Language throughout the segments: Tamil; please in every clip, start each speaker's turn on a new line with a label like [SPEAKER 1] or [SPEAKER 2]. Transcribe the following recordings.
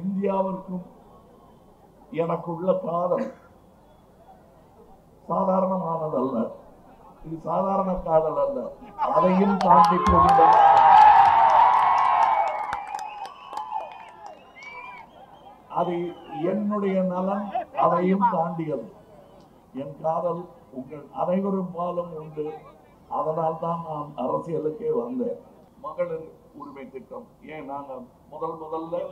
[SPEAKER 1] இந்தியாவிற்கும் எனக்குள்ள காதல் சாதாரணமானதல்ல. இது சாதாரண காதல் அல்ல. அதையும் தாண்டி அது என்னுடைய நலன் அதையும் தாண்டியது. என் காதல் உங்கள் அனைவரும் பாலும் உண்டு. அதனால் தான் நான் அரசியலுக்கே வந்தேன். மகளிர் உரிமை திட்டம் ஏன் நாங்கள் முதல்ல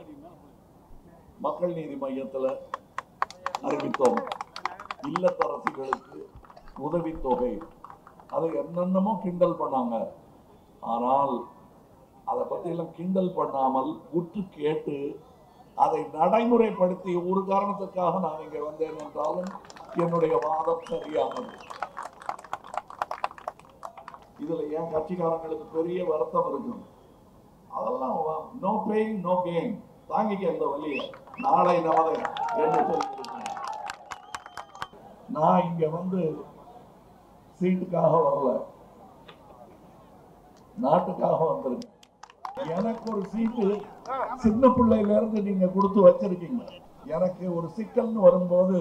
[SPEAKER 1] மக்கள் நீதி மையத்தில் அறிவித்தோம். இல்லத்தரசிகளுக்கு உதவித்தொகை அதை என்னென்னமோ கிண்டல் பண்ணாங்க. ஆனால் அதை பத்தி எல்லாம் கிண்டல் பண்ணாமல் உற்று கேட்டு அதை நடைமுறைப்படுத்தி ஒரு காரணத்துக்காக நான் இங்க வந்தேன் என்றாலும் என்னுடைய வாதம் சரியானது. இதுல என் கட்சிக்காரங்களுக்கு பெரிய வருத்தம் இருக்கு. அதெல்லாம் நோ பெயின் நோ கெயின், தாங்கிக்க இந்த வழியை நாளை நமதை என்று சொல்லியிருக்கேன். நான் இங்க வந்து சீட்டுக்காக வரல, நாட்டுக்காக வந்திருக்கேன். எனக்கு ஒரு சீட்டு சின்ன பிள்ளையில இருந்து நீங்க கொடுத்து வச்சிருக்கீங்க. எனக்கு ஒரு சிக்கல்னு வரும்போது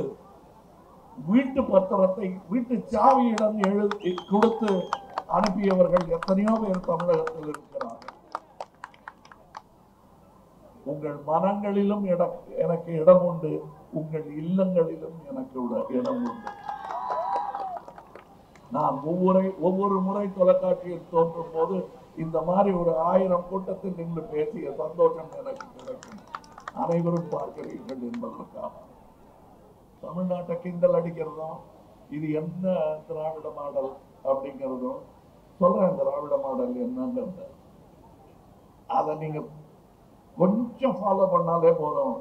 [SPEAKER 1] வீட்டு பத்திரத்தை வீட்டு சாவியிடம் எழுதி கொடுத்து அனுப்பியவர்கள் எத்தனையோ பேர் தமிழகத்தில் இருக்கிறார்கள். உங்கள் மனங்களிலும் எனக்கு இடம் உண்டு, உங்கள் இல்லங்களிலும் எனக்கு இடம் உண்டு. நான் ஒவ்வொரு முறை தொலைக்காட்சியில் தோன்றும் போது இந்த மாதிரி ஒரு 1000 கூட்டத்தில் நின்று பேசிய சந்தோஷம் எனக்கு கிடைக்கும். அனைவரும் பார்க்கிறீர்கள் என்பதற்காக. தமிழ்நாட்டை கிண்டல் அடிக்கிறதும் இது என்ன திராவிட மாடல் அப்படிங்கிறதும் சொல்றேன். திராவிட மாடல் என்னங்கிறத அதை நீங்க கொஞ்சம் ஃபாலோ பண்ணாலே போதும்.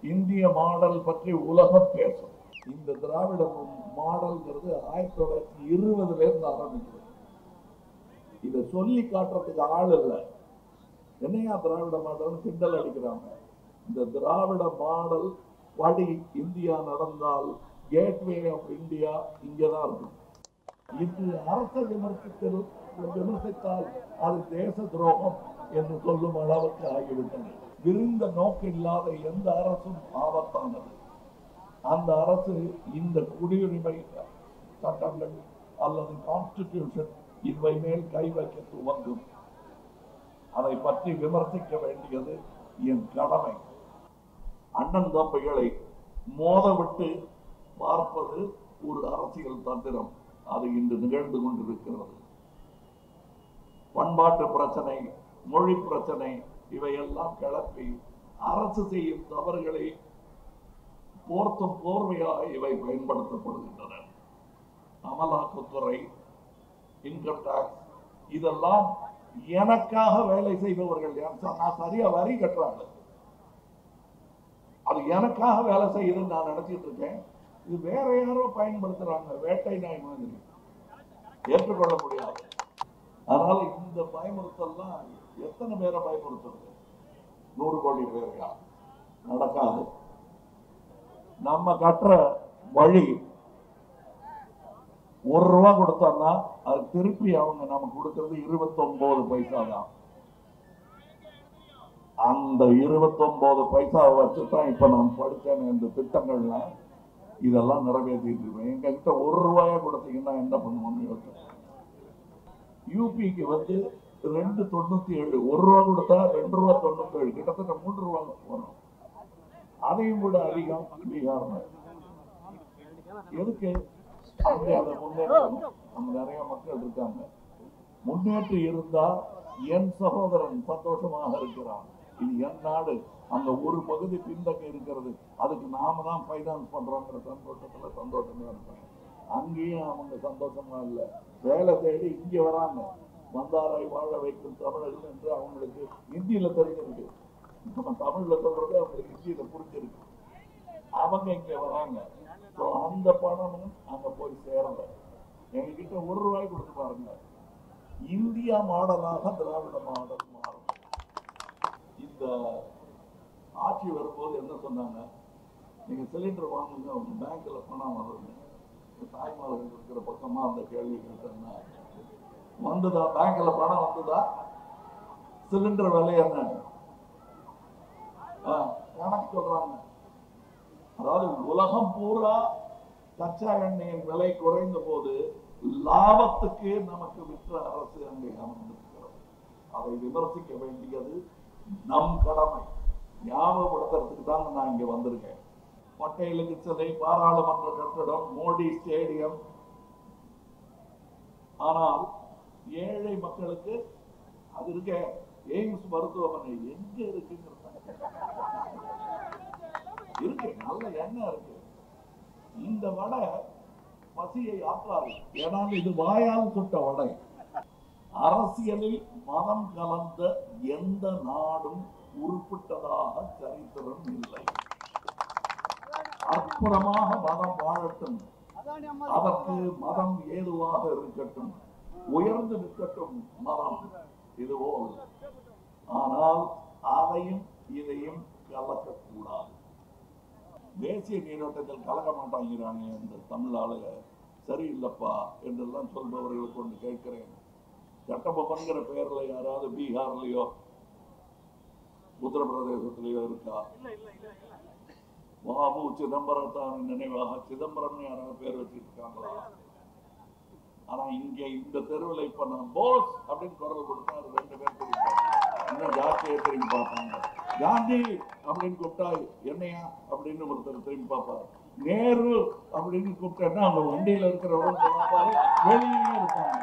[SPEAKER 1] இந்திய மாடல் பற்றி உலகம் பேசும். இந்த திராவிட மாடல்ங்கிறது 1920 இருந்து ஆரம்பிச்சது. இதை சொல்லி காட்டுறதுக்கு ஆள் இல்லை. என்னையா திராவிட மாடல் கிண்டல் அடிக்கிறாங்க. இந்த திராவிட மாடல் படி இந்தியா நடந்தால் கேட்வே ஆஃப் இந்தியா இங்கதான் இருக்கும். இது அரச விமர்சித்தால் அது தேச துரோகம் என்று சொல்லும் அளவுக்கு ஆகிவிட்டது. விரிந்த நோக்கில்லாத எந்த அரசும் ஆபத்தானது. அந்த அரசு இந்த குடியுரிமை சட்டங்கள் அல்லது கான்ஸ்டிடியூஷன் இவை மேல் கை வைக்க துவங்கும். அதை பற்றி விமர்சிக்க வேண்டியது என் கடமை. அண்ணன் தம்பிகளை மோதவிட்டு பார்ப்பது ஒரு அரசியல் தந்திரம். அது இன்று நிகழ்ந்து கொண்டிருக்கிறது. பண்பாட்டு பிரச்சனை, மொழி பிரச்சனை இவையெல்லாம் கிளப்பி அரசு செய்யும் தவறுகளை போர்த்தும் போர்வையாக இவை பயன்படுத்தப்படுகின்றன. அமலாக்கத்துறை, இன்கம் டாக்ஸ் இதெல்லாம் எனக்காக வேலை செய்பவர்கள். நான் சரியா வரி கட்டுறாங்க, அது எனக்காக வேலை செய்யுதுன்னு நான் நினைச்சிட்டு இருக்கேன். இது வேற யாரோ பயன்படுத்துறாங்க, வேட்டை நாய் மாதிரி. ஏற்றுக்கொள்ள முடியாது. அதனால இந்த பயமுறுத்தல்லாம் எத்தனை பேரை பயமுறுத்துறது? 100 கோடி பேரையா? நடக்காது. நம்ம கட்டுற வழி ₹1 கொடுத்தோம்னா அது திருப்பி அவங்க நமக்கு கொடுக்கறது 29 பைசா தான். அந்த 29 பைசாவை வச்சுதான் இப்ப நான் படித்தேன். இந்த திட்டங்கள்லாம் இதெல்லாம் நிறைவேற்றிட்டு இருக்கேன். எங்க கிட்ட ₹1 கொடுத்தீங்கன்னா என்ன பண்ணுவோம்னு யோசிச்சேன். யூபிக்கு வந்து 2.97, ₹1 கொடுத்தா ₹2.97, கிட்டத்தட்ட ₹3 வரும். அதையும் கூட அதிகம் பீகார். எதுக்கு அதை முன்னேற்றணும்? நம்ம நிறைய மக்கள் இருக்காங்க. முன்னேற்றி இருந்தா என் சகோதரன் சந்தோஷமாக இருக்கிறான். இது என் நாடு. அந்த ஒரு பகுதி பின்தங்கி இருக்கிறது, அதுக்கு நாம தான் பைனான்ஸ் பண்றோங்கிற சந்தோஷமா இருப்பாங்க. அங்கேயும் அவங்க சந்தோஷமா இல்லை. வேலை தேடி இங்க வராங்க. வந்தாரை வாழ வைக்கும் தமிழர்கள் என்று அவங்களுக்கு ஹிந்தியில தெரிஞ்சிருக்கு. நம்ம தமிழ்ல சொல்றது அவங்களுக்கு ஹிந்தியில புரிஞ்சிருக்கு. அவங்க இங்க வராங்க. அந்த பணமும் அங்க போய் சேரல. எங்ககிட்ட ₹1 கொடுத்து பாருங்க. இந்தியா மாடலாக திராவிட மாடல் மாறும். இந்த ஆட்சி வரும்போது என்ன சொன்னாங்க? நீங்க சிலிண்டர் வாங்குங்க, உங்க பேங்க்ல பணம் வருது. தாய்மார்கள் இருக்கிற பக்கமா அந்த கேள்வி கேட்டேன்னா வந்துதா? பேங்க்ல பணம் வந்துதா? சிலிண்டர் விலை என்ன? கணக்கு சொல்றாங்க. அதாவது உலகம் பூரா கச்சா எண்ணெயின் விலை குறைந்த போது லாபத்துக்கு நமக்கு விற்ற அரசு அங்கே அமர்ந்திருக்கிறது. அதை விமர்சிக்க வேண்டியது நம் கடமை. ஞாபகப்படுத்துறதுக்கு தான் நான் இங்க வந்திருக்கேன். பட்டேலுக்கு சிலை, பாராளுமன்ற கட்டடம், மோடி ஸ்டேடியம். ஆனால் ஏழை மக்களுக்கு அது இருக்க எய்ம்ஸ் மருத்துவமனை எங்க இருக்குங்கிறது இருக்கு. நல்ல எண்ணம் இருக்கு. இந்த வடை பசியை ஆற்றாது. ஏனால் இது வாயால் சுட்ட வடை. அரசியலில் மதம் கலந்த எந்த நாடும் உருப்பிட்டதாக சரித்திரம் இல்லை. அற்புதமாக மதம் வாழட்டும், அதற்கு மதம் ஏதுவாக இருக்கட்டும், உயர்ந்து நிற்கட்டும் மதம் இதுபோல். ஆனால் அதையும் இதையும் கலக்கக்கூடாது. தேசிய நீரோட்டத்தில் கலக்க மாட்டாங்கிறாங்க இந்த தமிழ் ஆளுக. சரியில்லப்பா என்றெல்லாம் சொல்பவர்களுக்கு ஒன்று கேட்கிறேன். கட்டபொம்மன்கிற பெயர்ல யாராவது பீகார்லயோ உத்தரப்பிரதேசத்திலேயோ இருக்கா? பாபு சிதம்பரத்தான் நினைவாக சிதம்பரம் யாராவது பேர் வச்சிருக்காங்களா? ஆனா இங்க இந்த தெருவில் இப்ப நான் போஸ் அப்படின்னு குரல் கொடுத்தா 2 பேர் தெரிவிப்பாங்க. இன்னும் ஜாஸ்தியா திரும்பி பார்ப்பாங்க. காந்தி அப்படின்னு கூப்பிட்டா என்னையா அப்படின்னு ஒருத்தர் திரும்பி பார்ப்பாரு. நேரு அப்படின்னு கூப்பிட்டா அவங்க வண்டியில இருக்கிறவங்க வெளியே இருப்பாங்க.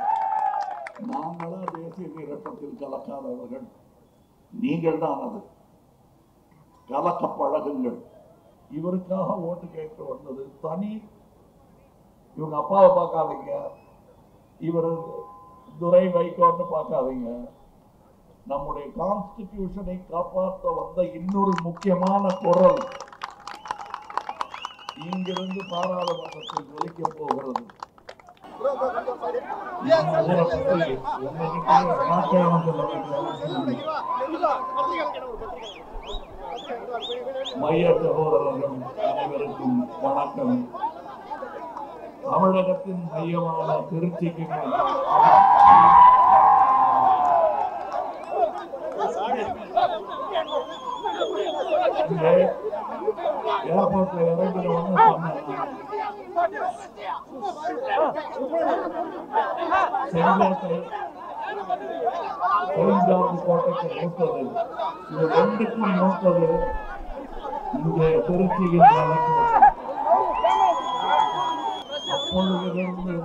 [SPEAKER 1] நாங்களா தேசிய நீரோட்டத்தில் கலக்காதவர்கள். நீங்கள் தான் அது. கலக்க பழகுங்கள். இவருக்காக ஓட்டு கேட்க வந்தது தனி. இவங்க அப்பாவை பார்க்காதீங்க, இவர் துரை வைகோன்னு பார்க்காதீங்க. நம்முடைய கான்ஸ்டிடியூஷனை காப்பாற்ற வந்த இன்னொரு முக்கியமான குரல் இங்கிருந்து பாராளுமன்றத்தில் ஒலிக்க போகிறது. மைய சகோதரர்கள் அனைவருக்கும் வணக்கம். தமிழகத்தின் மையமான திருச்சிக்கு ஏர்போர்ட்ல இறங்கினவொன்னு செங்கோட்டை கோட்டைக்கு மூத்தது. இது 2க்கும் மூத்தது இங்கே திருச்சியில் அப்பொழுதிலிருந்து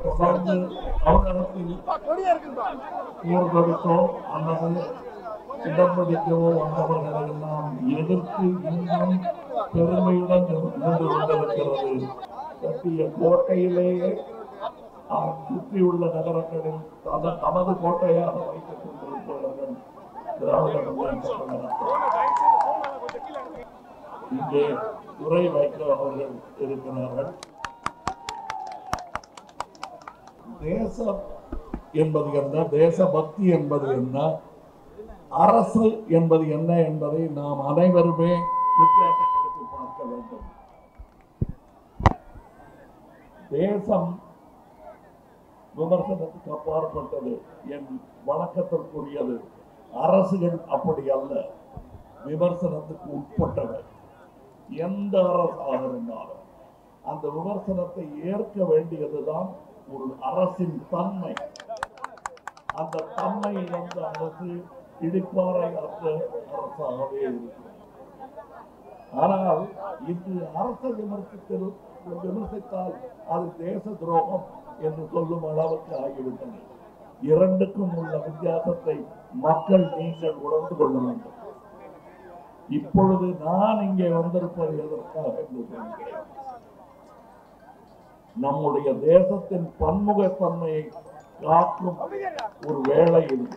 [SPEAKER 1] தொடர்ந்து தமிழகத்தில் போர்தொடுத்தோ அல்லது இடம்படிக்கவோ வந்தவர்களை எல்லாம் எதிர்த்து இன்னும் பெருமையுடன் நின்று கொண்டிருக்கிறது. கட்டிய கோட்டையிலேயே சுற்றியுள்ள நகரங்களில் தமது கோட்டையாக வைத்துக் கொண்டிருப்பவர்கள் திராவிட முன்னேற்ற கழகம். இங்கே துரை வைகோ அவர்கள் இருக்கிறார்கள். தேசம் என்பது என்ன, தேசபக்தி என்பது என்ன, அரசு என்பது என்ன என்பதை நாம் அனைவருமே வித்தியாசப்படுத்தி பார்க்க வேண்டும். தேசம் விமர்சனத்துக்கு அப்பாற்பட்டது, என் வணக்கத்திற்குரியது. அரசுகள் அப்படி அல்ல, விமர்சனத்துக்கு உட்பட்டவை. எந்த அரசாக இருந்தாலும் அந்த விமர்சனத்தை ஏற்க வேண்டியதுதான் ஒரு அரசின் தன்மை. அந்த தன்மை இழந்த அரசு இடிப்பாறை அற்ற அரசாகவே இருக்கும். ஆனால் இது அரசை விமர்சித்தால் அது தேச துரோகம் என்று சொல்லும் அளவுக்கு ஆகிவிட்டது. இரண்டுக்கும் உள்ள வித்தியாசத்தை மக்கள் நீங்கள் உணர்ந்து கொள்ள வேண்டும். இப்பொழுது நான் இங்கே வந்திருப்பது எதற்காக என்று சொல்கிறேன். நம்முடைய தேசத்தின் பன்முகத்தன்மையை காக்கும் ஒரு வேளை இது.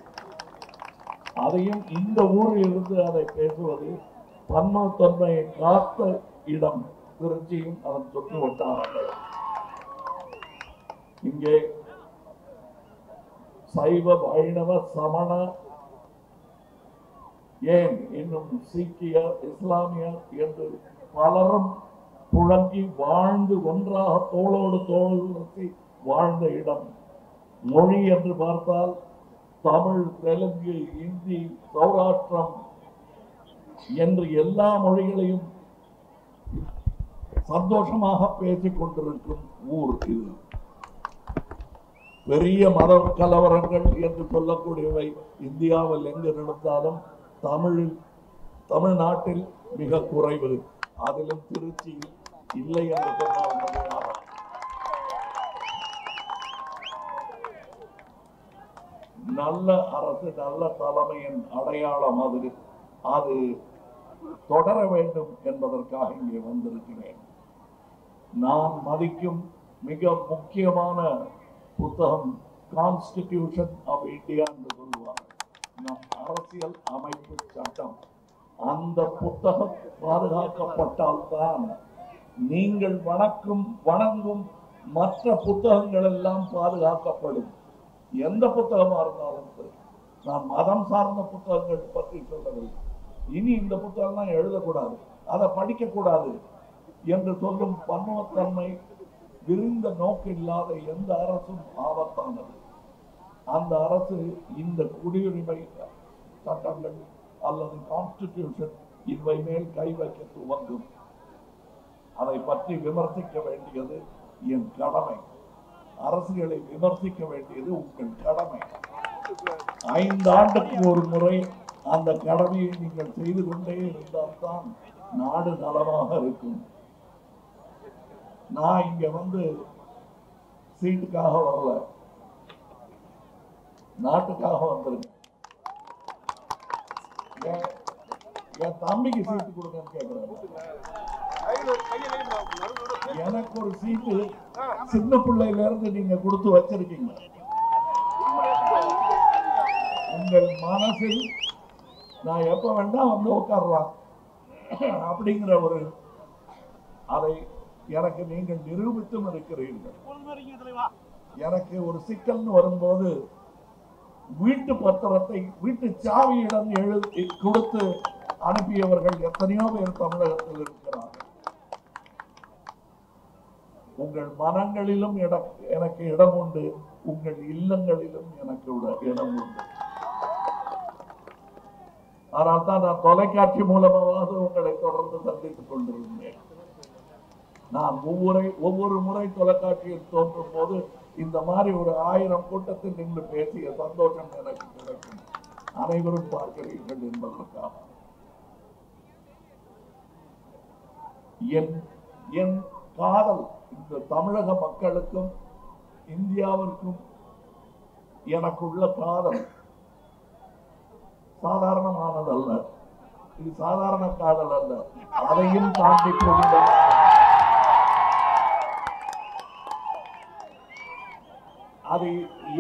[SPEAKER 1] அதையும் இந்த ஊரில் இருந்து அதை பேசுவது பன்முகத்தன்மையை காத்த இடம் திருச்சியும் அதன் சுற்று வட்டாரங்கள். இங்கே சைவ, வைணவ, சமண, ஏன் இன்னும் சீக்கியர், இஸ்லாமியர் என்று பலரும் புழங்கி வாழ்ந்து ஒன்றாக தோளோடு தோள் வாழ்ந்த இடம். மொழி என்று பார்த்தால் தமிழ், தெலுங்கு, இந்தி, சௌராஷ்டிரம், என்று எல்லா மொழிகளையும் சந்தோஷமாக பேசிக் கொண்டிருக்கும் ஊர் இது. பெரிய மத கலவரங்கள் என்று சொல்லக்கூடியவை இந்தியாவில் எங்கு நடந்தாலும் தமிழ்நாட்டில் மிக குறைவு. அதிலும் திருச்சியில் இல்லை என்று சொன்னால் நல்ல அரசு, நல்ல தலைமையின் அடையாளம் அது தொடர வேண்டும் என்பதற்காக இங்கே வந்திருக்கிறேன். நான் மதிக்கும் மிக முக்கியமான புத்தகம் கான்ஸ்டிடியூஷன் ஆஃப் இந்தியா என்று சொல்லுவார், நம் அரசியல் அமைப்பு சட்டம். அந்த புத்தகம் பாதுகாக்கப்பட்டால்தான் நீங்கள் வணங்கும் மற்ற புத்தகங்கள் எல்லாம் பாதுகாக்கப்படும். எந்த புத்தகமா இருந்தாலும் சரி. நான் மதம் சார்ந்த புத்தகங்கள் பற்றி சொல்லவில்லை. இனி இந்த புத்தகம்லாம் எழுதக்கூடாது, அதை படிக்கக்கூடாது என்று சொல்லும் பன்முகத்தன்மை, விரிந்த நோக்கில்லாத எந்த அரசும் ஆபத்தானது. அந்த அரசு இந்த குடியுரிமை சட்டங்கள் அல்லது கான்ஸ்டிடியூஷன் இவை மேல் கை வைக்க துவங்கும். அதை பற்றி விமர்சிக்க வேண்டியது என் கடமை. அரசுகளை விமர்சிக்க வேண்டியது உங்கள் கடமை. 5 ஆண்டுக்கு ஒரு முறை அந்த கடமையை நீங்கள் செய்து கொண்டே இருந்தால்தான் நாடு நலமாக இருக்கும். நான் இங்க வந்து சீட்டுக்காக வரல, நாட்டுக்காக வந்திருக்கேன். என் தம்பிக்கு சீட்டு கொடுங்கன்னு கேட்கிறேன். எனக்கு ஒரு சீட்டு சின்ன பிள்ளையில இருந்து நீங்க கொடுத்து வச்சிருக்கீங்க. உங்கள் மனசில் நான் எப்ப வேண்டாம் வந்து உட்காரலாம் அப்படிங்கிற ஒரு அதை எனக்கு நீங்கள் நிரூபித்தும் இருக்கிறீர்கள். எனக்கு ஒரு சிக்கல்னு வரும்போது வீட்டு பத்திரத்தை வீட்டு சாவியிடம் எழுதி கொடுத்து அனுப்பியவர்கள் எத்தனையோ பேர் தமிழகத்தில் இருக்கிறார்கள். உங்கள் மனங்களிலும் எனக்கு இடம் உண்டு, உங்கள் இல்லங்களிலும் எனக்கு இடம் உண்டு. ஆனால் தான் நான் தொலைக்காட்சி மூலமாக உங்களை தொடர்ந்து சந்தித்துக் கொண்டிருந்தேன். நான் ஒவ்வொரு முறை தொலைக்காட்சியில் தோன்றும் போது இந்த மாதிரி ஒரு 1000 கூட்டத்தில் நின்று பேசிய சந்தோஷம் எனக்கு கிடைக்கும். அனைவரும் பார்க்கிறீர்கள் என்பதற்காக என் காதல் இந்த தமிழக மக்களுக்கும் இந்தியாவிற்கும் எனக்குள்ள காதல் சாதாரணமானதல்ல. இது சாதாரண காதல் அல்ல. அதையும் தாண்டி போகிற அது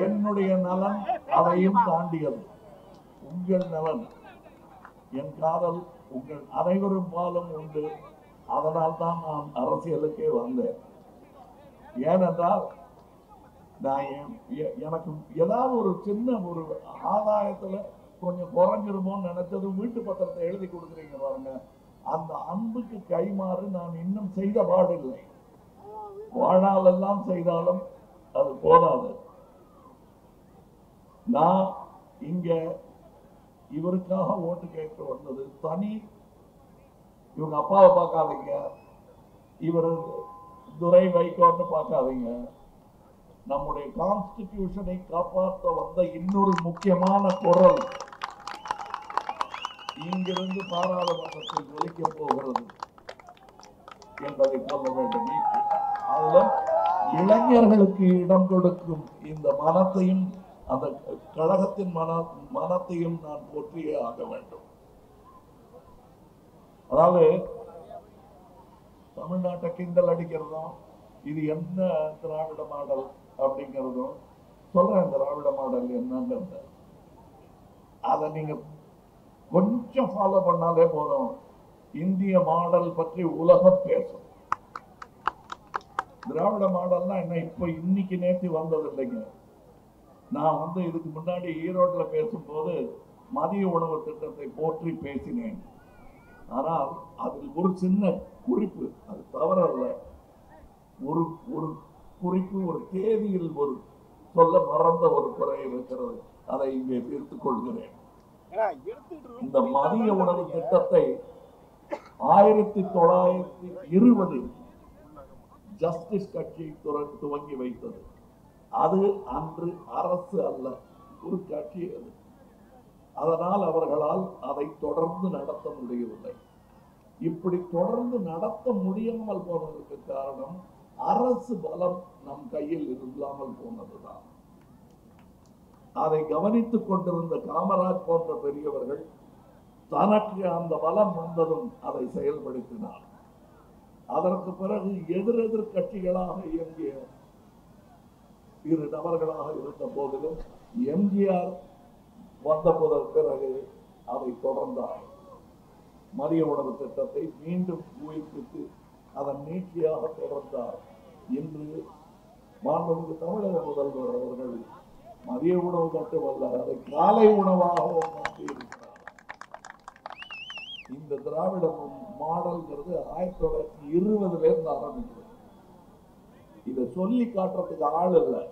[SPEAKER 1] என்னுடைய நலன், அதையும் தாண்டியது உங்கள் நலன். என் காதல் உங்கள் அனைவரும் பாலும் உண்டு. அதனால் தான் நான் அரசியலுக்கே வந்தேன். ஏனென்றால் நான் எனக்கு ஏதாவது ஒரு சின்ன ஒரு ஆதாயத்துல கொஞ்சம் குறைஞ்சிருமோன்னு நினைச்சதும் வீட்டு பத்திரத்தை எழுதி கொடுக்குறீங்க பாருங்க, அந்த அன்புக்கு கைமாறு நான் இன்னும் செய்த பாடில்லை. வாழ்நாளெல்லாம் செய்தாலும் அது போதாது. நான் இங்க இவருக்காக ஓட்டு கேட்க வந்தது தனி. இவங்க அப்பாவை பார்க்காதீங்க, இவர் துரை வைகோன்னு பார்க்காதீங்க. நம்முடைய கான்ஸ்டிடியூஷனை காப்பாற்ற வந்த இன்னொரு முக்கியமான குரல் இங்கிருந்து பாராளுமன்றத்தில் ஒலிக்க போகிறது என்பதை சொல்ல வேண்டும். அதுல இளைஞர்களுக்கு இடம் கொடுக்கும் இந்த மனத்தையும் அந்த கழகத்தின் மனத்தையும் நான் போற்றியே ஆக வேண்டும். அதாவது தமிழ்நாட்டை கிண்டல் அடிக்கிறதும் இது என்ன திராவிட மாடல் அப்படிங்கிறதும் சொல்றேன். திராவிட மாடல் என்னங்கிறத அதை நீங்க கொஞ்சம் ஃபாலோ பண்ணாலே போதும். இந்திய மாடல் பற்றி உலகம் பேசும். திராவிட மாடல்னா என்ன, இப்ப இன்னைக்கு நேற்று வந்தது இல்லைங்க. நான் வந்து இதுக்கு முன்னாடி ஈரோட்ல பேசும்போது மதிய உணவு திட்டத்தை போற்றி பேசினேன். ஆனால் அதில் ஒரு சின்ன குறிப்பு, அது தவறல்ல, ஒரு ஒரு குறிப்பு, ஒரு தேதியில் ஒரு சொல்ல மறந்த ஒரு குறை இருக்கிறது. அதை இங்கே தீர்த்துக் கொள்கிறேன். இந்த மதிய உணவு திட்டத்தை 1920 ஜஸ்டிஸ் கட்சி துவங்கி வைத்தது. அது அன்று அரசு அல்ல, ஒரு கட்சி அது. அதனால் அவர்களால் அதை தொடர்ந்து நடத்த முடியவில்லை. இப்படி தொடர்ந்து நடத்த முடியாமல் போனதற்கு காரணம் அரசு பலம் நம் கையில் இல்லாமல் போனதுதான். அதை கவனித்துக் கொண்டிருந்த காமராஜ் போன்ற பெரியவர்கள் தனக்கு அந்த பலம் வந்ததும் அதை செயல்படுத்தினார். அதற்கு பிறகு எதிரெதிர் கட்சிகளாக இயங்கிய இரு நபர்களாக இருந்த போதிலும் எம்ஜிஆர் வந்த பிறகு அதை தொடர்ந்தார். மதிய உணவு திட்டத்தை மீண்டும் உயிர்ப்பித்து அதன் நீட்சியாக தொடர்ந்தார். இன்று மாண்புமிகு தமிழக முதல்வர் அவர்கள் மதிய உணவு மட்டுமல்ல, அதை காலை உணவாகவும் மாற்றியிருக்கிறார். இந்த திராவிட மாடல்ங்கிறது 1920 இருந்து ஆரம்பிக்கிறது. இதை சொல்லி காட்டுறதுக்கு ஆள் இல்லை.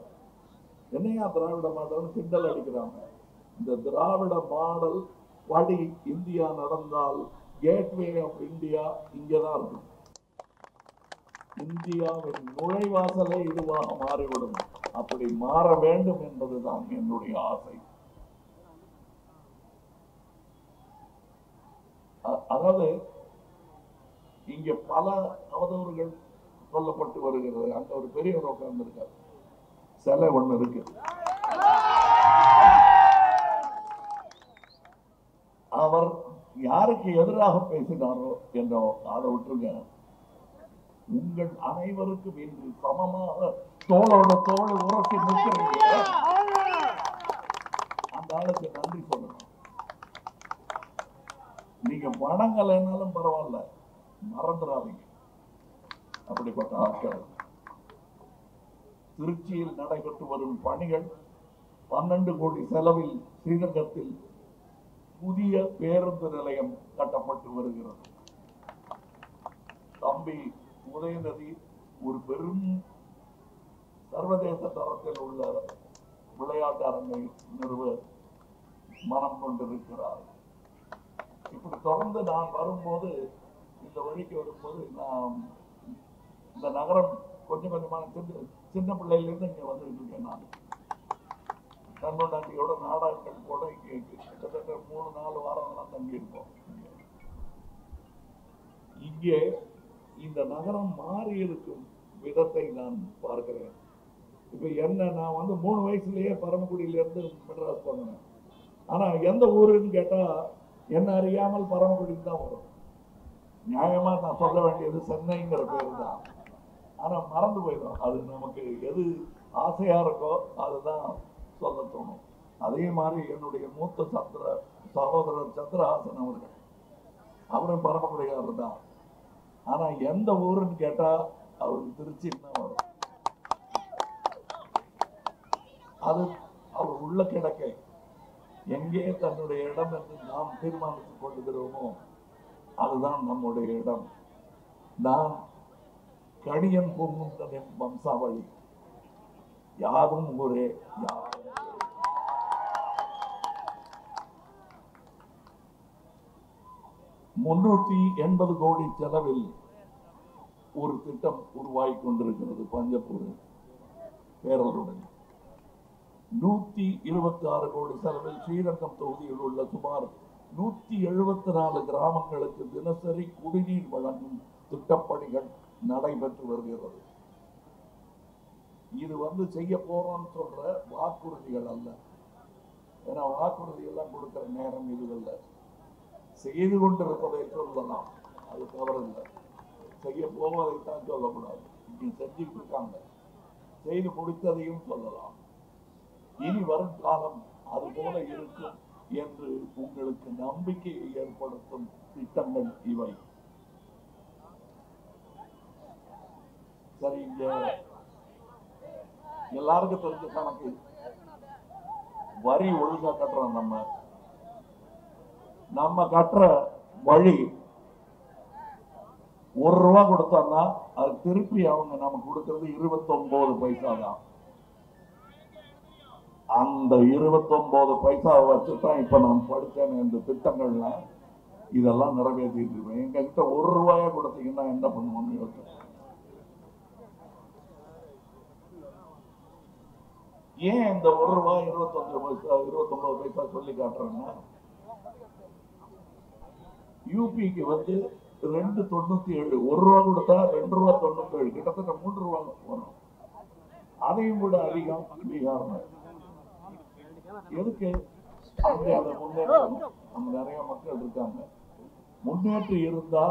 [SPEAKER 1] என்னையா திராவிட மாடல் கிண்டல் அடிக்கிறாங்க. இந்த திராவிட மாடல் படி இந்தியா நடந்தால் கேட்வே ஆஃப் இந்தியா இங்கதான் இருக்கும். இந்தியாவின் நுழைவாசலே இதுவாக மாறிவிடும். அப்படி மாற வேண்டும் என்பதுதான் என்னுடைய ஆசை. அதாவது இங்க பல அவதூறுகள் சொல்லப்பட்டு வருகிறது. அங்க ஒரு பெரியவர் உட்கார்ந்து இருக்காரு, சிலை ஒண்ணு இருக்கு. அவர் யாருக்கு எதிராக பேசினாரோ என்றோ அதை விட்டுருங்க. உங்கள் அனைவருக்கும் இன்று சமமாக தோளோட தோல் உரசி நிற்கிறீங்க. அந்த ஆளுக்கு நன்றி சொல்லணும். நீங்க வணங்கலைன்னாலும் பரவாயில்ல, மறந்துடாதீங்க. அப்படிப்பட்ட ஆட்கள். திருச்சியில் நடைபெற்று வரும் பணிகள் 12 கோடி செலவில் ஸ்ரீரங்கத்தில் புதிய பேருந்து நிலையம் கட்டப்பட்டு வருகிறது. தம்பி உதயநிதி ஒரு பெரும் சர்வதேச தரத்தில் உள்ள விளையாட்டு அரங்கை நிறுவ மனம் கொண்டிருக்கிறார். இப்படி தொடர்ந்து நான் வரும்போது, இந்த வழிக்கு வரும்போது, நான் இந்த நகரம் கொஞ்சம் கொஞ்சமான சின்ன பிள்ளையிலிருந்து இங்க வந்துட்டு இருக்கேன். நான் கண்ணுண்டாண்டியோட நாடகங்கள் கூட கிட்டத்தட்ட 3-4 வாரங்கள்லாம் தங்கி இருக்கோம். இங்கே இந்த நகரம் மாறி இருக்கும் விதத்தை நான் பார்க்கிறேன். இப்ப என்ன, நான் வந்து 3 வயசுலயே பரமக்குடியிலிருந்து மெட்ராஸ் போனேன். ஆனா எந்த ஊருன்னு கேட்டா என்ன அறியாமல் பரமக்குடிக்கு தான் வரும். நியாயமா நான் சொல்ல வேண்டியது சென்னைங்கிற பேரு தான். ஆனா மறந்து போயிடும். அது நமக்கு எது ஆசையா இருக்கோ அதுதான் சொல்ல தோணும். அதே மாதிரி என்னுடைய மூத்த சகோதரர் சந்திரஹாசன் அவர்கள், அவரும் பரமக்குடியாளர் தான். ஆனா எந்த ஊருன்னு கேட்டா அவருக்கு திருச்சின்னு தான் வரும். அது அவர் உள்ள கிடக்க எங்கே தன்னுடைய இடம் என்று நாம் தீர்மானித்துக் கொள்ளுகிறோமோ அதுதான் நம்முடைய இடம். நான் கடியன் பூங்குந்தனின் வம்சாவளி. யாரும் ஒரே, யாரும் 380 கோடி செலவில் ஒரு திட்டம் உருவாகி கொண்டிருக்கிறது. பஞ்சப்பூர் பேரலுடன் 126 கோடி செலவில் ஸ்ரீரங்கம் தொகுதியில் உள்ள சுமார் 174 கிராமங்களுக்கு தினசரி குடிநீர் வழங்கும் திட்டப்பணிகள் நடைபெற்று வருகிறது. இது வந்து செய்ய போறோம்னு சொல்ற வாக்குறுதிகள் அல்ல. ஏன்னா வாக்குறுதி எல்லாம் கொடுக்கிற நேரம் இதுவல்ல. செய்து கொண்டிருப்பதை சொல்லலாம், அது தவறில்லை. செய்ய போவதைத்தான் சொல்லக்கூடாது. இங்க செஞ்சுட்டு இருக்காங்க, செய்து முடித்ததையும் சொல்லலாம். இனி வரும் காலம் அது போல இருக்கும் என்று உங்களுக்கு நம்பிக்கையை ஏற்படுத்தும் திட்டங்கள் இவை. சரி, இங்க எல்லாருக்கும் தெரிஞ்ச கணக்கு, வரி ஒழுங்கா கட்டுறோம். நம்ம கட்டுற வழி 1 ரூபா கொடுத்தோம்னா அது திருப்பி அவங்க நமக்கு கொடுக்கறது 29 பைசா தான். அந்த 29 பைசாவை வச்சுதான் இப்ப நான் படிச்சேன். இந்த திட்டங்கள்லாம் இதெல்லாம் நிறைவேற்றிட்டு இருப்பேன். எங்ககிட்ட ₹1 கொடுத்தீங்கன்னா என்ன பண்ணுவோம்னு யோசிச்சேன். ஏன் இந்த ₹1 29 பைசா சொல்லி காட்டுறேன்னா, யூபிக்கு வந்து 2.97, ₹1 கொடுத்தா ₹2.97, கிட்டத்தட்ட ₹3 வரும். அதையும் விட அதிகம் பீகார். எதுக்கு? அங்க அதை முன்னேற்றம், அங்க நிறைய மக்கள் இருக்காங்க. முன்னேற்றி இருந்தா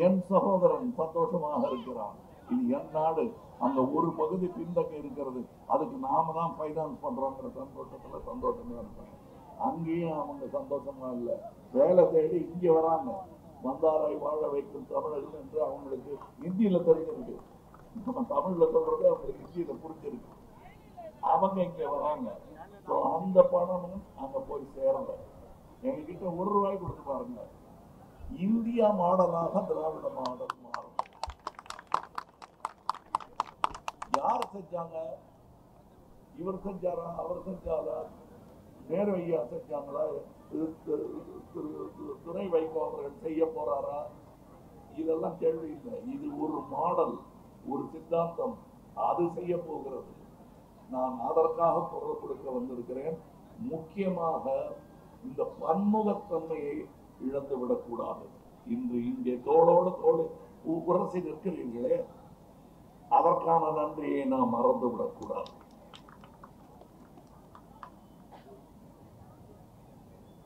[SPEAKER 1] என் சகோதரன் சந்தோஷமாக இருக்கிறான். இது என் நாடு. அங்க ஒரு பகுதி பின்தங்கி இருக்கிறது, அதுக்கு நாம தான் பைனான்ஸ் பண்றோங்கிற சந்தோஷமா இருக்காங்க. அங்கேயும் அவங்க சந்தோஷமா இல்லை. வேலை தேடி இங்க வராங்க. வந்தாரை வாழ வைக்கும் தமிழர்கள் என்று அவங்களுக்கு ஹிந்தியில தெரிஞ்சிருக்கு. நம்ம தமிழ்ல சொல்றது அவங்களுக்கு ஹிந்தியில புரிஞ்சிருக்கு. அவங்க இங்க வராங்க. அந்த பணமும் அங்க போய் சேரல. எங்ககிட்ட ₹1 கொடுத்து பாருங்க. இந்தியா மாடலாக திராவிட மாடல் மாறும். யார் செஞ்சாங்க? இவர் செஞ்சாரா? அவர் செஞ்சாரா? நேரு ஐயா செஞ்சாங்களா? துணை வைகோ அவர்கள் செய்ய போறாரா? இதெல்லாம் கேள்வி இல்லை. இது ஒரு மாடல், ஒரு சித்தாந்தம். அது செய்ய போகிறது. நான் அதற்காக குரல் கொடுக்க வந்திருக்கிறேன். முக்கியமாக இந்த பன்முகத்தன்மையை இழந்து விடக்கூடாது. இன்று இங்கே தோளோடு தோடு உரசி நிற்கிறீர்களே, அதற்கான நன்றியை நாம் மறந்து விடக்கூடாது.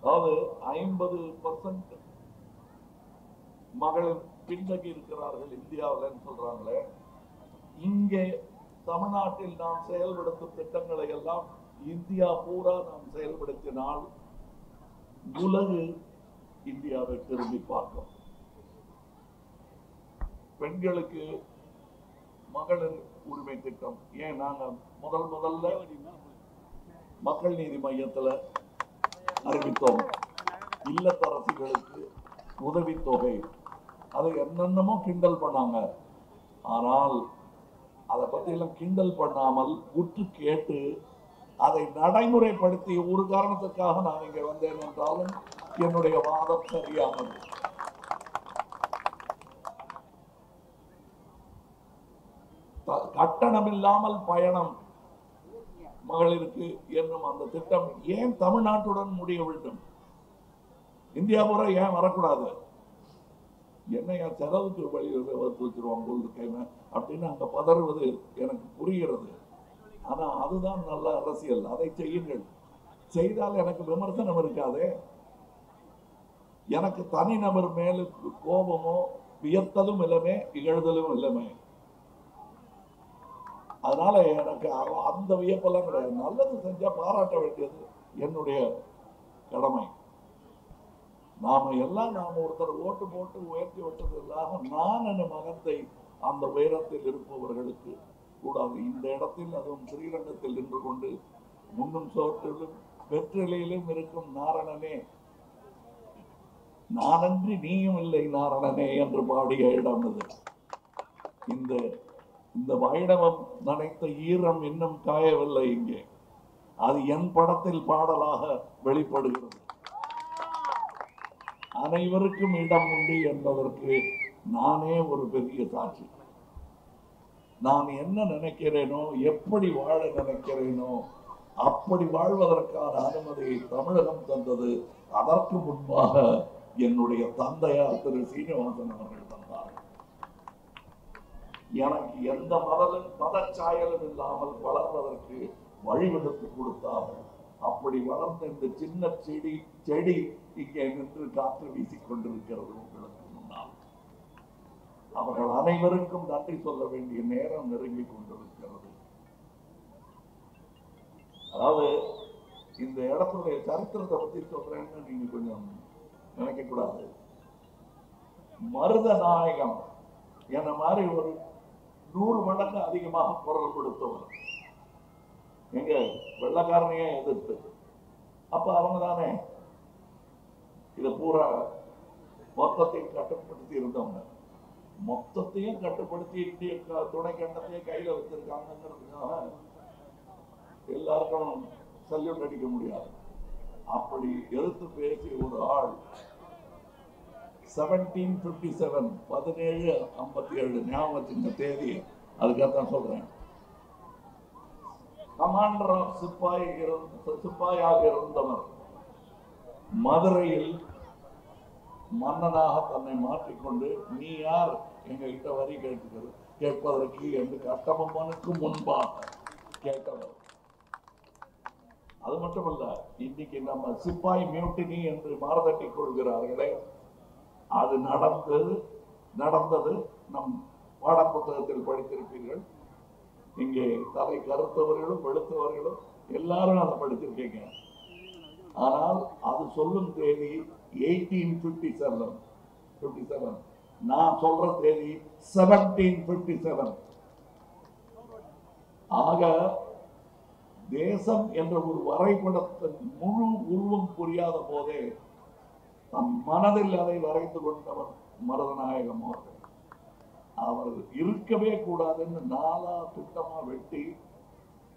[SPEAKER 1] அதாவது 50% மகளிர் பின்தங்கி இருக்கிறார்கள் இந்தியாவில் சொல்றாங்களே. இங்கே தமிழ்நாட்டில் நாம் செயல்படுத்தும் திட்டங்களை எல்லாம் இந்தியா பூரா நாம் செயல்படுத்தினால் உலகு இந்தியாவை திரும்பி பார்க்கும். பெண்களுக்கு மகளிர் உரிமை திட்டம் ஏன் நாங்க முதல்ல மக்கள் நீதி மையத்தில் அறிவித்தோம். இல்லத்தரசிகளுக்கு உதவித்தொகை, அதை என்னென்னமோ கிண்டல் பண்ணாங்க. ஆனால் அதை பத்தி எல்லாம் கிண்டல் பண்ணாமல் உற்று கேட்டு அதை நடைமுறைப்படுத்தி ஒரு காரணத்துக்காக நான் இங்க வந்தேன் என்றாலும் என்னுடைய வாதம் சரியானது. கட்டணம் இல்லாமல் பயணம் மகளிருக்கு என்னும் அந்த திட்டம் ஏன் தமிழ்நாட்டுடன் முடிய வேண்டும்? இந்தியா பூரா ஏன் வரக்கூடாது? என்னையா செலவுக்கு வழி வச்சிருவாங்க அப்படின்னு அங்க பதறுவது எனக்கு புரிகிறது. ஆனா அதுதான் நல்ல அரசியல். அதை செய்யுங்கள். செய்தால் எனக்கு விமர்சனம் இருக்காதே. எனக்கு தனிநபர் மேலுக்கு கோபமோ வியத்தலும் இல்லமே, இகழ்தலும் இல்லமே. அதனால எனக்கு அந்த வியப்பெல்லாம் கிடையாது. நல்லது செஞ்சா பாராட்ட வேண்டியது என்னுடைய கடமை. நாம ஒருத்தர் ஓட்டு போட்டு உயர்த்தி விட்டது இல்லாம நான் என் மகத்தை அந்த உயரத்தில் இருப்பவர்களுக்கு கூடாது. இந்த இடத்தில், அதுவும் ஸ்ரீரங்கத்தில் நின்று கொண்டு முன்னும் சோற்றிலும் வெற்றிலையிலும் இருக்கும் நாரணனே, நானன்றி நீயும் இல்லை நாரணனே என்று பாடிய இடம் இது. இந்த வைணவம் நனைத்த ஈரம் இன்னும் காயவில்லை இங்கே. அது என் படத்தில் பாடலாக வெளிப்படுகிறது. அனைவருக்கும் இடம் உண்டு என்பதற்கு நானே ஒரு பெரிய சாட்சி. நான் என்ன நினைக்கிறேனோ, எப்படி வாழ நினைக்கிறேனோ அப்படி வாழ்வதற்கான அனுமதியை தமிழகம் தந்தது. அதற்கு முன்பாக என்னுடைய தந்தையார் திரு சீனிவாசன் அவர்கள் தந்தார். எனக்கு எந்த மதச்சாயலும் இல்லாமல் வளர்வதற்கு வழிவகுத்து கொடுத்தார்கள். அப்படி வளர்ந்த இந்த சின்ன செடி இங்கே நின்று காற்று வீசிக் கொண்டிருக்கிறது உங்களுக்கு முன்னால். அவர்கள் அனைவருக்கும் நன்றி சொல்ல வேண்டிய நேரம் நெருங்கிக் கொண்டிருக்கிறது. அதாவது இந்த இடத்துடைய சரித்திரத்தை பத்தி சொல்றேன்னு நீங்க கொஞ்சம் நினைக்க கூடாது. மருத நாயகம் என்ன மாதிரி ஒரு 100 மடங்கு அதிகமாக குரல் கொடுத்தவர் எங்க வெள்ளக்காரனையே எதிர்த்து. அப்ப அவங்க தானே இத பூரா மொத்தத்தையும் கட்டுப்படுத்தி இருந்தவங்க. மொத்தத்தையும் கட்டுப்படுத்தி இந்திய துணை கண்டத்தையே கையில வச்சிருக்காங்கிறதுக்காக எல்லாருக்கும் சல்யூட் அடிக்க முடியாது. அப்படி எதிர்த்து பேசிய ஒரு ஆள் 1757 1757 ஞாபகம் வச்சுங்க தேதி, அதுக்காகத்தான் சொல்றேன். கமாண்டர் ஆஃப் சிப்பாயாக இருந்தவர் மதுரையில் மன்னனாக தன்னை மாற்றிக்கொண்டு, நீ யார் எங்க கிட்ட வரி கேட்பதற்கு என்று கட்டபொம்மனுக்கு முன்பாக கேட்டவர். அது மட்டுமல்ல, இன்னைக்கு நம்ம சிப்பாய் மியூட்டினி என்று மாறுதட்டிக் கொள்கிறார்களே, அது நடந்தது நம் பாடப்புத்தகத்தில் படித்திருப்பீர்கள். இங்கே தலை கருத்தவர்களும் வெளுத்தவர்களும் எல்லாரும் அதை படித்திருக்கீங்க. ஆனால் அது சொல்லும் தேதி 1857. நான் சொல்ற தேதி 1757. ஆக தேசம் என்ற ஒரு வரைபடத்தின் முழு உருவம் புரியாத போதே தன் மனதில் அதை வரைந்து கொண்டவர் மருதநாயகம் அவர்கள். அவர் இருக்கவே கூடாதுன்னு நாலா திட்டமா வெட்டி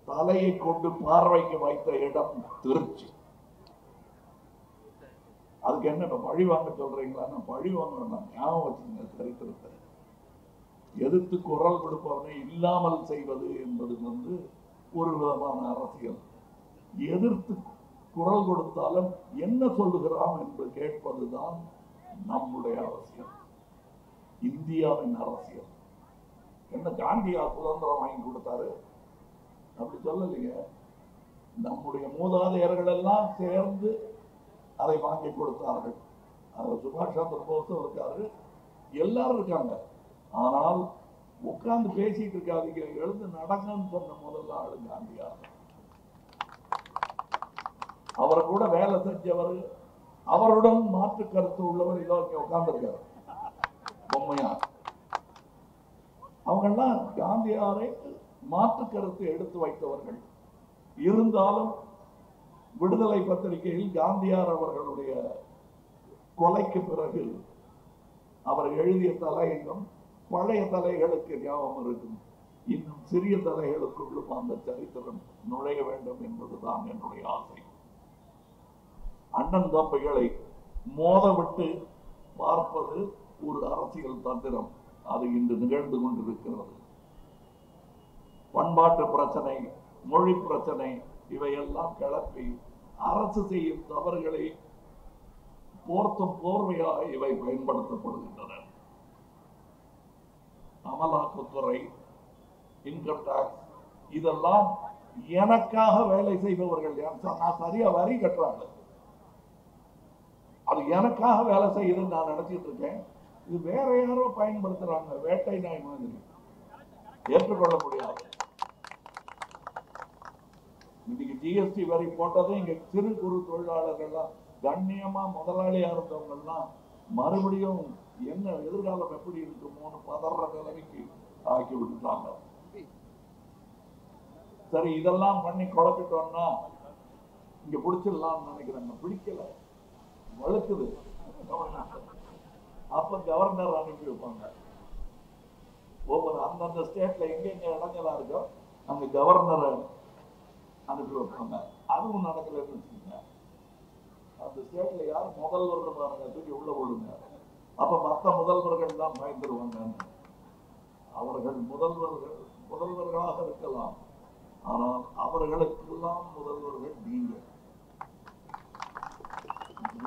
[SPEAKER 1] தலையை கொண்டு பார்வைக்கு வைத்த இடம் திருச்சி. அதுக்கு என்ன பழி வாங்க சொல்றீங்களா? பழி வாங்கணும், ஞாபகம் வச்சுங்க சரித்திரத்தை. எதிர்த்து குரல் கொடுப்பவனை இல்லாமல் செய்வது என்பது ஒரு விதமான அரசியல். எதிர்த்து குரல் கொடுத்தாலும் என்ன சொல்லுகிறான் என்று கேட்பதுதான் நம்முடைய அரசியல், இந்தியாவின் அரசியல். என்ன காந்தியா சுதந்திரம் வாங்கி கொடுத்தாரு? அப்படி சொல்லலைங்க. நம்முடைய மூதாதையர்கள் எல்லாம் சேர்ந்து அதை வாங்கி கொடுத்தார்கள். சுபாஷ் சந்திர போஸும் இருக்காரு, எல்லாரும் இருக்காங்க. ஆனால் உட்கார்ந்து பேசிட்டு இருக்காதீங்க, எழுந்து நடங்கன்னு சொன்ன முதல்ல ஆளு காந்தியா. அவரை கூட வேலை செஞ்சவர், அவருடன் மாற்று கருத்து உள்ளவர் இதோ உட்கார்ந்து இருக்காரு பொம்மையா. அவங்கெல்லாம் காந்தியாரை மாற்று கருத்து எடுத்து வைத்தவர்கள். இருந்தாலும் விடுதலை பத்திரிகையில் காந்தியார் அவர்களுடைய கொலைக்கு பிறகு அவர் எழுதிய தலையங்கம் பழைய தலைகளுக்கு ஞாபகம் இருக்கும். இன்னும் சிறிய தலைகளுக்குள்ளும் அந்த சரித்திரம் நுழைய வேண்டும் என்பதுதான் என்னுடைய ஆசை. அண்ணன் தம்பிகளை மோதவிட்டு பார்ப்பது ஒரு அரசியல் தந்திரம். அது இன்று நிகழ்ந்து கொண்டிருக்கிறது. பண்பாட்டு பிரச்சனை, மொழி பிரச்சனை, இவையெல்லாம் கிளப்பி அரசு செய்யும் தவறுகளை போர்த்தும் போர்வையாக இவை பயன்படுத்தப்படுகின்றன. அமலாக்கத்துறை, இன்கம் டாக்ஸ், இதெல்லாம் எனக்காக வேலை செய்பவர்கள். நான் சரியா வரி கட்டுறாங்க, அது எனக்காக வேலை செய்யுதுன்னு நான் நினைச்சிட்டு இருக்கேன். இது வேற யாரோ பயன்படுத்துறாங்க, வேட்டை நாய் மாதிரி. ஏற்றுக்கொள்ள முடியாது. இன்னைக்கு ஜிஎஸ்டி வரி போட்டதும் இங்க சிறு குறு தொழிலாளர்கள்லாம் கண்ணியமா முதலாளியா இருந்தவங்கெல்லாம் மறுபடியும் என்ன எதிர்காலம் எப்படி இருக்குமோன்னு பதற நிலைமைக்கு ஆக்கி விட்டுட்டாங்க. சரி, இதெல்லாம் பண்ணி குழப்பிட்டோம்னா இங்க பிடிச்சிடலாம்னு நினைக்கிறாங்க. பிடிக்கல, வழுக்குது. அப்ப கவர்னர் அனுப்பி வைப்பாங்க. ஒவ்வொரு அந்தந்த ஸ்டேட்ல எங்க இடங்களா இருக்கோ அங்க கவர்னரை அனுப்பி வைப்பாங்க. அதுவும் நடக்கலன்னு வச்சுக்கோங்க. அந்த ஸ்டேட்ல யார் முதல்வர் பாருங்க, தூக்கி உள்ள விடுங்க. அப்ப மற்ற முதல்வர்கள் தான் பயந்துருவாங்க. அவர்கள் முதல்வர்களாக இருக்கலாம், ஆனால் அவர்களுக்கெல்லாம் முதல்வர்கள் நீங்க.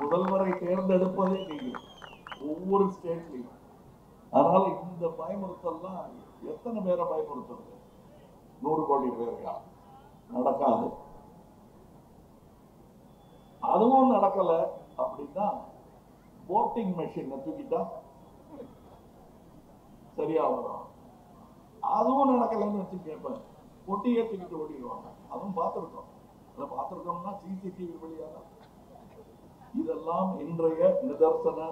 [SPEAKER 1] முதல்வரை தேர்ந்தெடுப்பதே நீங்க ஒவ்வொரு ஸ்டேட்லையும். அதனால இந்த பயமுறுத்தல்லாம் எத்தனை பேரை பயமுறுத்துறது? 100 கோடி பேரையா? நடக்காது. அதுவும் நடக்கல அப்படின்னா போட்டிங் மெஷின் தூக்கிட்டா சரியா வரும். அதுவும் நடக்கலன்னு வச்சு கேட்பேன், பொட்டியே தூக்கிட்டு ஓடிடுவாங்க. அதுவும் பார்த்துருக்கோம். அதை பார்த்துருக்கோம்னா சிசிடிவி வழியாக. இதெல்லாம் இன்றைய நிதர்சன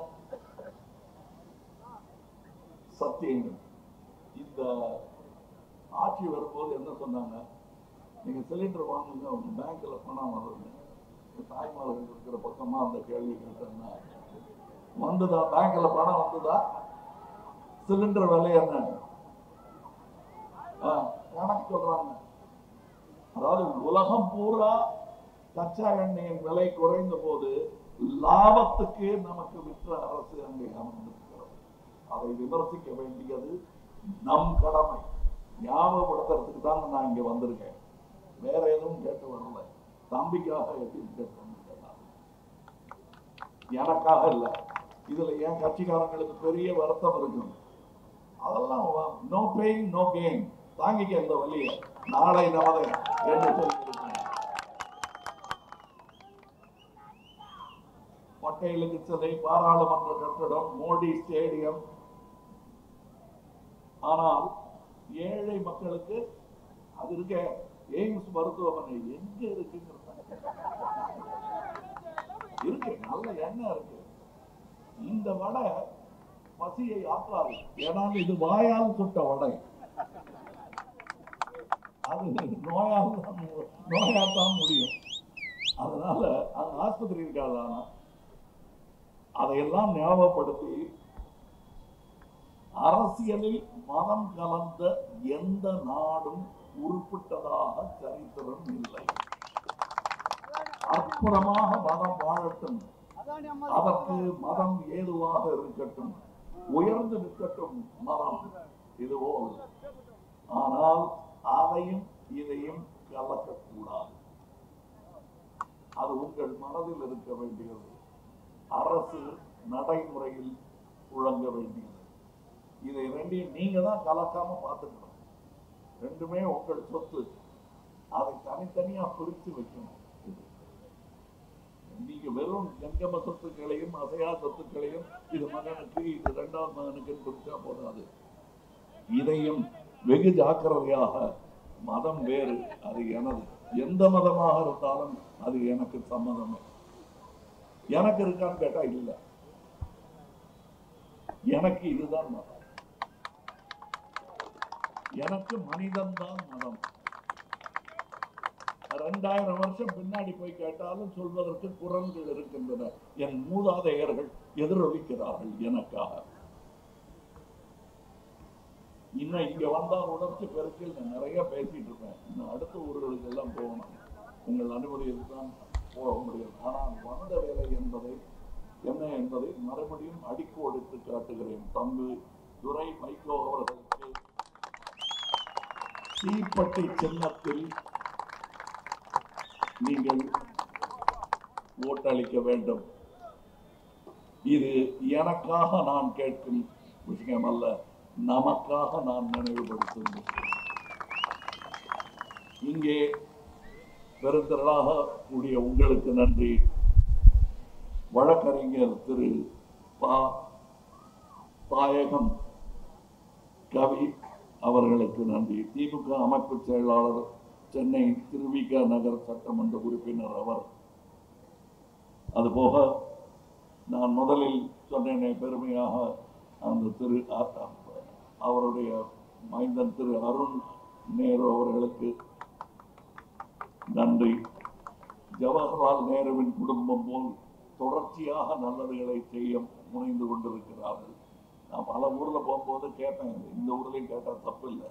[SPEAKER 1] சத்தியங்கள். இந்த ஆட்சி வரும்போது என்ன சொன்னாங்க? நீங்க சிலிண்டர் வாங்குங்க, உங்க பேங்க்ல பணம் வருங்க. தாய்மார்கள் இருக்கிற பக்கமா அந்த கேள்வி கேட்டேன்னா, வந்துதா பேங்க்ல பணம் வந்துதா? சிலிண்டர் விலை என்ன கணக்கு சொல்றாங்க. அதாவது உலகம் பூரா கச்சா எண்ணெயின் விலை குறைந்த போது லாபத்துக்கு நமக்கு விற்ற அரசு அங்கே அமர்ந்திருக்கிறது. அதை விமர்சிக்க வேண்டியது நம் கடமை. ஞாபகப்படுத்துறதுக்கு தான் நான் இங்க வந்திருக்கேன். வேற எதுவும் கேட்டு வரல. தம்பிக்காக எதுவும் கேட்டு எனக்காக இல்ல. இதுல என் கட்சிக்காரங்களுக்கு பெரிய வருத்தம் இருக்கும். அதெல்லாம் நோ பெயின் நோ கெயின், தாங்கிக்க இந்த வழிய, நாளை நமதை என்று சொல்லியிருக்கேன். பட்டேலுக்கு சிலை, பாராளுமன்ற கட்டடம், மோடி ஸ்டேடியம். ஆனால் ஏழை மக்களுக்கு அது இருக்க எய்ம்ஸ் மருத்துவமனை எங்க இருக்குங்கிறது இருக்கு, நல்ல எண்ணம் இருக்கு. இந்த வடை பசியை ஆற்றாது. ஏனால் இது வாயால் சுட்ட வடை, அது நோயாத்தான் முடியும். அதனால அந்த ஆஸ்பத்திரி இருக்காதானா அதையெல்லாம் ஞாபகப்படுத்தி, அரசியலில் மதம் கலந்த எந்த நாடும் உருப்பிட்டதாக சரித்திரம் இல்லை. அற்புதமாக மதம் வாழட்டும், அதற்கு மதம் ஏதுவாக இருக்கட்டும், உயர்ந்து நிற்கட்டும் மதம் இதுபோல். ஆனால் அதையும் இதையும் கலக்கக்கூடாது. அது உங்கள் மனதில் இருக்க வேண்டியது. அரசு நடைமுறையில் புழங்க வேண்டியது. இதை ரெண்டையும் நீங்க தான் கலக்காம பார்த்துக்கணும். ரெண்டுமே உங்கள் சொத்து. அதை தனித்தனியா பிரித்து வைக்கணும். நீங்க வெறும் ஜங்கம சொத்துக்களையும் அசையா சொத்துக்களையும் இது மகனுக்கு இது இரண்டாவது மகனுக்கு பிரிச்சா போதாது. இதையும் வெகு ஜாக்கிரதையாக, மதம் வேறு, அது எனது, எந்த மதமாக இருந்தாலும் அது எனக்கு சம்மதமே. எனக்கு இருக்கான்னு கேட்டா இல்ல, எனக்கு இதுதான் மதம், எனக்கு மனிதன் தான் மதம். 2000 வருஷம் பின்னாடி போய் கேட்டாலும் சொல்வதற்கு குரல்கள் இருக்கின்றன. என் மூதாதையர்கள் எதிரொலிக்கிறார்கள் எனக்காக. இன்னும் இங்க வந்தா உணர்ச்சி பெருக்கில் நான் நிறைய பேசிட்டு இருப்பேன். இன்னும் அடுத்த ஊர்களுக்கு எல்லாம் போகணும். உங்கள் அனுமதியில் தான் போக முடியும். ஆனால் வந்த வேலை என்பதை என்ன என்பதை மறுபடியும் அடிக்கோடிட்டு காட்டுகிறேன். தம்பி துரை மைக்கோ அவர்களுக்கு தீப்பட்டி சின்னத்தில் நீங்கள் ஓட்டளிக்க வேண்டும். இது எனக்காக நான் கேட்கும் விஷயம் அல்ல, நமக்காக நான் நினைவுபடுத்தும் விஷயம். இங்கே பெருந்திரளாக கூடிய உங்களுக்கு நன்றி. வழக்கறிஞர் திரு தாயகம் கவி அவர்களுக்கு நன்றி. திமுக அமைப்பு செயலாளர், சென்னை திருவிக நகர் சட்டமன்ற உறுப்பினர் அவர். அதுபோக நான் முதலில் சொன்னேனே பெருமையாக, அந்த திரு அவருடைய மைந்தன் திரு அருண் நேரு அவர்களுக்கு நன்றி. ஜவஹர்லால் நேருவின் குடும்பம் போல் தொடர்ச்சியாக நல்லதுகளை செய்ய முனைந்து கொண்டிருக்கிறார்கள். நான் பல ஊர்ல போகும்போது கேட்பேன், இந்த ஊர்லையும் கேட்டா தப்பு இல்லை,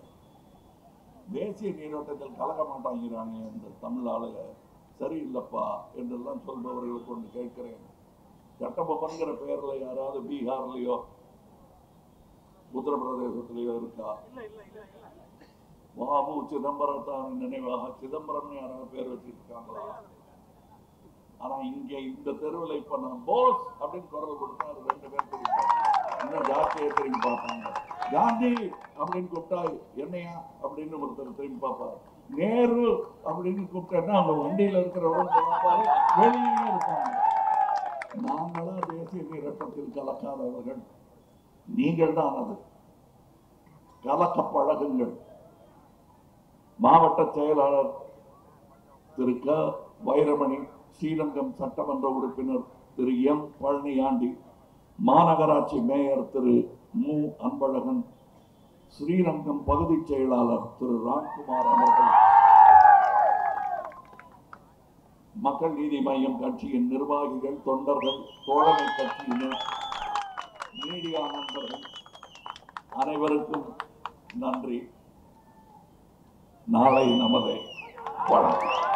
[SPEAKER 1] தேசிய நீரோட்டத்தில் கலக்க மாட்டாங்கிறாங்க இந்த தமிழ் ஆளுக, சரியில்லைப்பா என்றெல்லாம் சொல்பவர்களுக்கு ஒன்று கேட்கிறேன். கட்டபொம்மன்கிற பெயர்ல யாராவது பீகார்லயோ உத்தரப்பிரதேசத்திலேயோ இருக்கா? வாபு சிதம்பரத்தான் நினைவாக சிதம்பரம் யாராவது பேர் வச்சிருக்காங்களா? ஆனா இங்க இந்த தெருவில் இப்ப நான் போஸ் அப்படின்னு குரல் கொடுத்தா அது 2 பேர் தெரியும், இன்னும் ஜாஸ்தியா திரும்பி பார்ப்பாங்க. காந்தி அப்படின்னு கூப்பிட்டா என்னையா அப்படின்னு ஒருத்தர் திரும்பி பார்ப்பாரு. நேரு அப்படின்னு கூப்பிட்டா அவங்க வண்டியில இருக்கிறவங்க வெளியே இருப்பாங்க. நாங்களா தேசிய நீரோட்டத்தில் கலக்காதவர்கள், நீங்கள் தான் அது. கலக்க பழகுங்கள். மாவட்ட செயலாளர் திரு க வைரமணி, ஸ்ரீரங்கம் சட்டமன்ற உறுப்பினர் திரு எம் பழனியாண்டி, மாநகராட்சி மேயர் திரு மு அன்பழகன், ஸ்ரீரங்கம் பகுதி செயலாளர் திரு ராம்குமார் அவர்கள், மக்கள் நீதி மய்யம் கட்சியின் நிர்வாகிகள், தொண்டர்கள், தோழமை கட்சியினர், மீடியா நண்பர்கள் அனைவருக்கும் நன்றி. நாளை நமதே. வணக்கம்.